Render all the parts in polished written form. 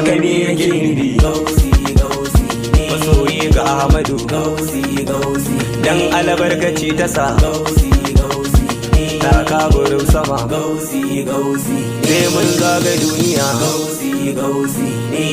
haka ne yake nufi. gausi gausi ne Masoyi ga Ahmadu gausi gausi dan albarkaci ta sa gausi gausi ne taka gurin sama gausi gausi sai mun zaga duniya. gausi gausi ne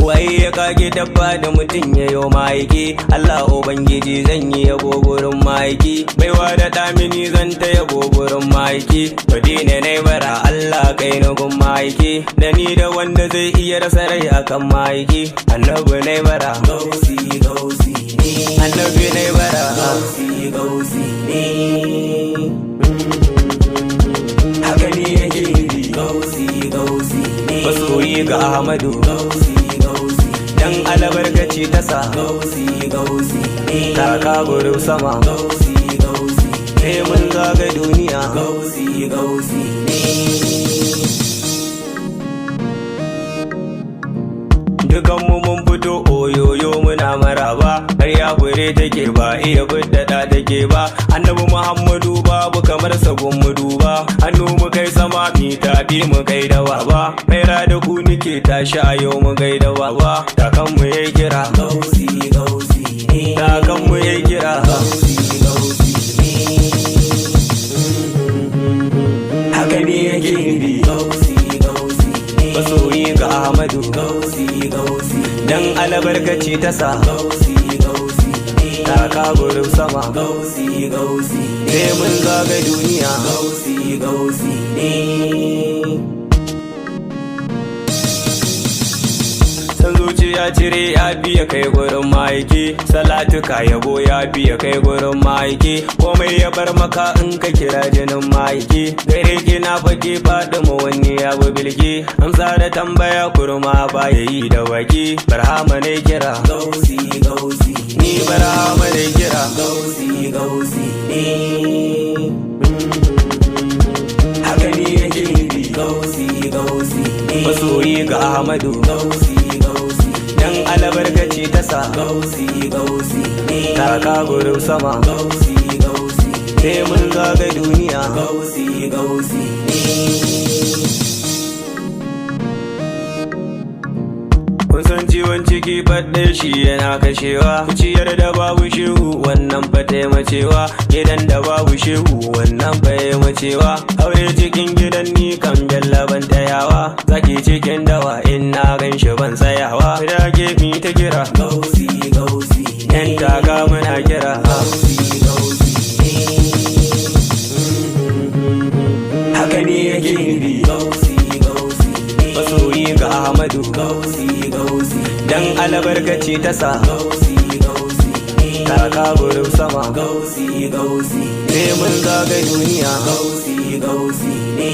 Waye ya kage dabba da mutum ya yo ma'aiki, Allah Ubangiji zan yi yabo gurin ma'aiki, baiwa da damini zan ta yabo gurin ma'aiki, Madina ne bara Allah kai na gun ma'aiki, da ni da wanda zai iya rasa rai akan ma'aiki, annabi ne bara gausi gausi ne annabi ne bara gausi gausi ne haka ne yake nufi. gausi gausi ne Masoyi ga Ahmadu gausi gausi dan albarkaci ta sa gausi gausi ne taka gurin sama gausi gausi sai mun zaga duniya. gausi gausi ne Dukanmu mun fito oyoyo muna maraba, har ya fure take ba iya buddada take ba, annabi Muhammadu babu kamar sagun mu duba, hannu mu kai sama mi tabi mu kai da baba, maira da ku nike tashi a yau mu kai da baba, takan mu yayi kira gausi gausi ne takan mu yayi kira gausi gausi ne haka ne yake nufi. gausi gausi ne Masoyi ga Ahmadu gausi gausi dan albarkaci ta sa gausi gausi ne taka gurin sama gausi gausi sai mun zaga duniya. gausi gausi ne San zuciya cire ya biya kai gurin ma'aiki, salatuka yabo ya biya kai gurin ma'aiki, komai ya bar maka in ka kira jinin ma'aiki, gare ki na fage faɗi mu wani ya bi bilki, amsa da tambaya kurma ba ya yi da baki, barhama ne kira gausi gausi ni barhama ne kira gausi gausi ne haka ne yake nufi. gausi gausi ne Masoyi ga Ahmadu gausi gausi dan albarkaci ta sa gausi gausi ne taka gurin sama gausi gausi sai mun zaga duniya. gausi gausi ne Kun san ciwon ciki faɗe shi yana kashewa, ciyar da babu shehu wannan fa taimacewa, gidan da babu shehu wannan fa macewa, aure cikin gidan ni kan jallaban tayawa, zaki cikin dawa in na gan shi ban tsayawa, da gefe ta kira gausi gausi yan taga muna kira gausi gausi ne haka ne yake nufi. gausi gausi ne Masoyi ga Ahmadu gausi gausi dan albarkaci ta sa gausi gausi ne taka gurin sama gausi gausi sai mun zaga duniya. gausi gausi ne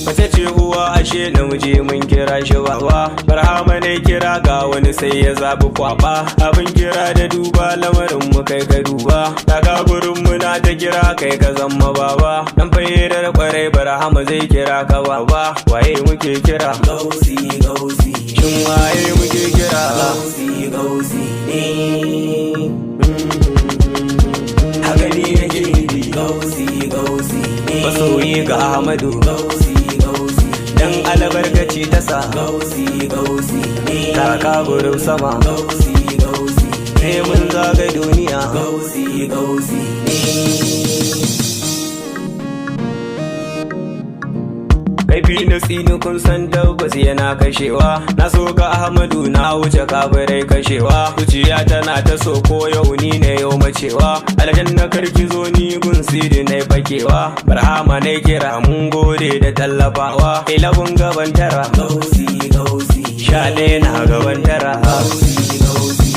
Mace ce uwa ashe namiji mun kira shi baba, barhama ne kira ga wani sai ya zabi kwaba, abin kira da duba lamarin mu kai ka duba, daga gurin mu na ta kira kai ka zama baba, dan fayyadar kwarai barhama zai kira ka baba, waye muke kira gausi gausi shin waye muke kira gausi gausi ne haka ne yake nufi. gausi gausi ne Masoyi ga Ahmadu gausi gausi dan albarkaci ta sa gausi gausi ne taka gurin sama gausi gausi sai mun zaga duniya. gausi gausi ne Kaifi na tsini kun san tabbas yana kashewa, na so ga Ahmadu na wuce kafirai kashewa, zuciya tana ta so ko yau ni ne yau macewa, aljanna karki zo ni gun sidi na fakewa, barhama ne kira mun gode da tallafawa, ilabun gaban tara gausi gausi sha ɗaya na gaban tara gausi gausi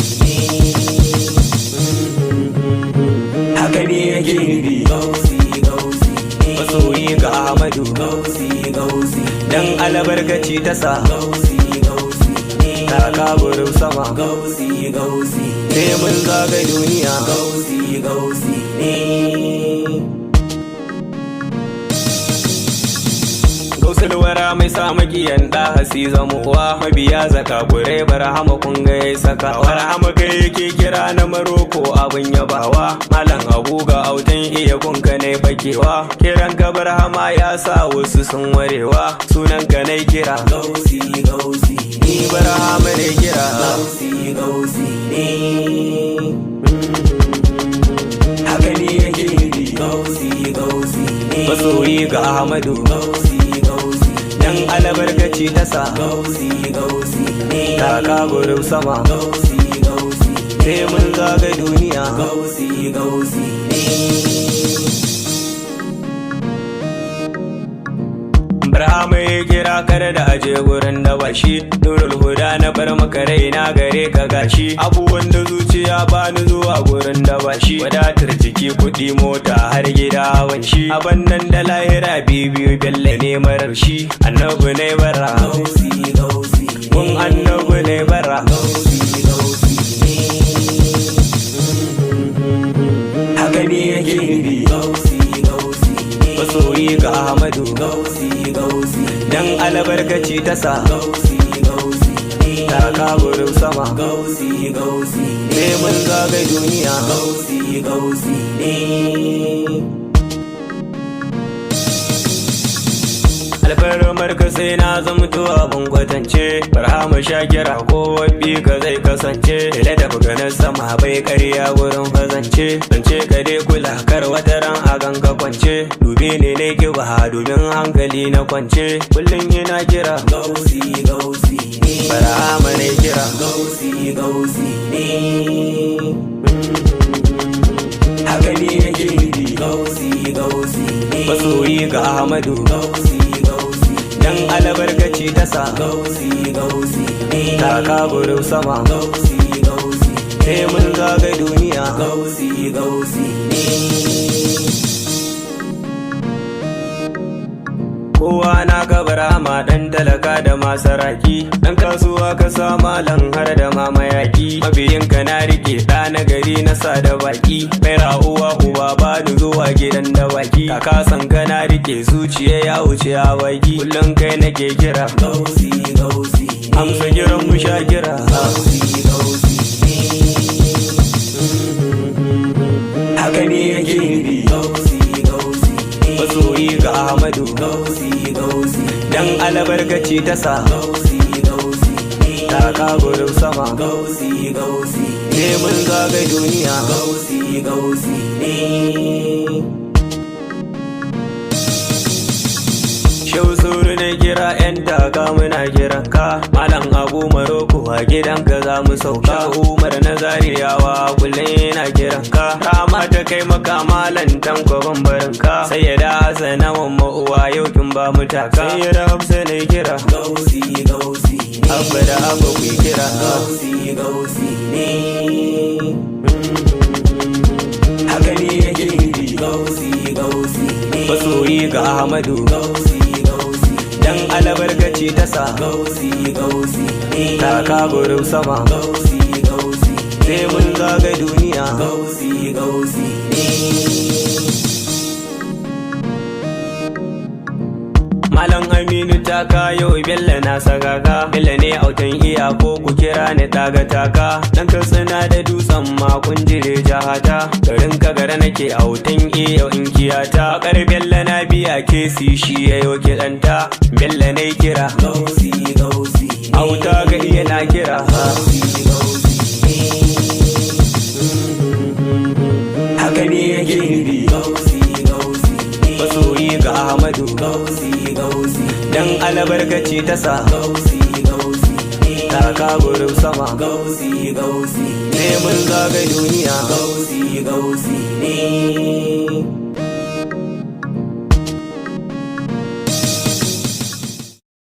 ne haka ne yake nufi. gausi gausi ne Masoyi ga Ahmadu gausi gausi dan albarkaci ta sa gausi gausi ne taka gurin sama gausi gausi sai mun zaga duniya. gausi gausi ne Gausulwara mai sa makiyan da hasi zamuwa, mabiya zaka kure barhama kun ga yayi sakawa. Barhama kai yake kira na maroko abin yabawa, malam abu ga autan iya kunka ne bakewa. Kiran ka barhama ya sa wasu sun warewa, sunan ka ne kira gausi gausi ni barhama ne kira gausi gausi ne haka ne yake gausi gausi ne masoyi ga Ahmadu gausi gausi dan albarkaci ta sa gausi gausi ne taka gurin sama gausi gausi sai mun zaga duniya gausi gausi ne Barhama ya kira kar da aje gurin da bashi, nurul huda na bar maka raina gare ka gashi, abubuwan da zuciya bani zuwa gurin da bashi, wadatar jiki kuɗi mota har gida hawan shi, abin nan da lahira bibiyu bella ne marar shi, annabi ne bara gausi gausi mun annabi ne bara gausi gausi haka ne yake nufi gausi gausi masoyi ga Ahmadu gausi gausi dan albarkaci ta sa gausi gausi taka gurin sama gausi gausi sai mun zaga duniya gausi gausi ne alfarmar ka sai na zamto abin kwatance, Barhama Shakira ko wabi ka zai kasance, da tafi ganin sama bai karya wurin fazance, zance ka dai kula kar wata ran a ganka kwance, dubi ne ne kiba domin hankali na kwance, kullum ina kira gausi gausi ne Barhama ne kira gausi gausi ne haka ne yake nufi gausi gausi ne masoyi ga Ahmadu gausi gausi dan albarkaci ta sa gausi gausi ne taka gurin sama gausi gausi sai mun zaga duniya gausi gausi ne kowa na ka Barhama dan talaka da masaraki, dan kasuwa ka sa malam har da mamayaki, mabiyin ka na rike da na gari na sa da baki, mai ra'uwa uba ba ni zuwa gidan da baki, kaka san ka na rike zuciya ya wuce a baki, kullum kai nake kira gausi gausi amsa kiran mu sha kira gausi gausi haka ne yake nufi gausi gausi masoyi ga Ahmadu gausi gausi dan albarkaci ta sa gausi gausi taka gurin sama gausi gausi sai mun zaga duniya gausi gausi ne Shehu suru na kira yan daga muna kiran ka, malam abu maroko a gidanka za mu sauka, umar na zariyawa kullum yana kiran ka, rama ta kai maka malam tanko bambarin ka, sai ya da hasana mamma uwa yau kin ba mu taka, sai ya da hafsa na kira gausi gausi abba da abba ku kira gausi gausi ne haka ne yake nufi gausi gausi ne masoyi ga Ahmadu gausi gausi dan albarkaci ta sa gausi gausi ne taka gurin sama gausi gausi sai mun zaga duniya gausi gausi ne Malam Aminu ta kayo Bello na sagaka, Bello ne autan iya ko ku kira ni daga taka, dan katsina da dutsen makon jire jahata, garin kagara nake autan iya in kiyata, kar Bello na biya kesi shi yayo kiɗanta, Bello ne kira gausi gausi auta ga iya na kira gausi gausi haka ne yake nufi gausi gausi masoyi ga Ahmadu gausi gausi dan albarkaci ta sa gausi gausi taka gurin sama gausi gausi sai mun zaga duniya gausi gausi ne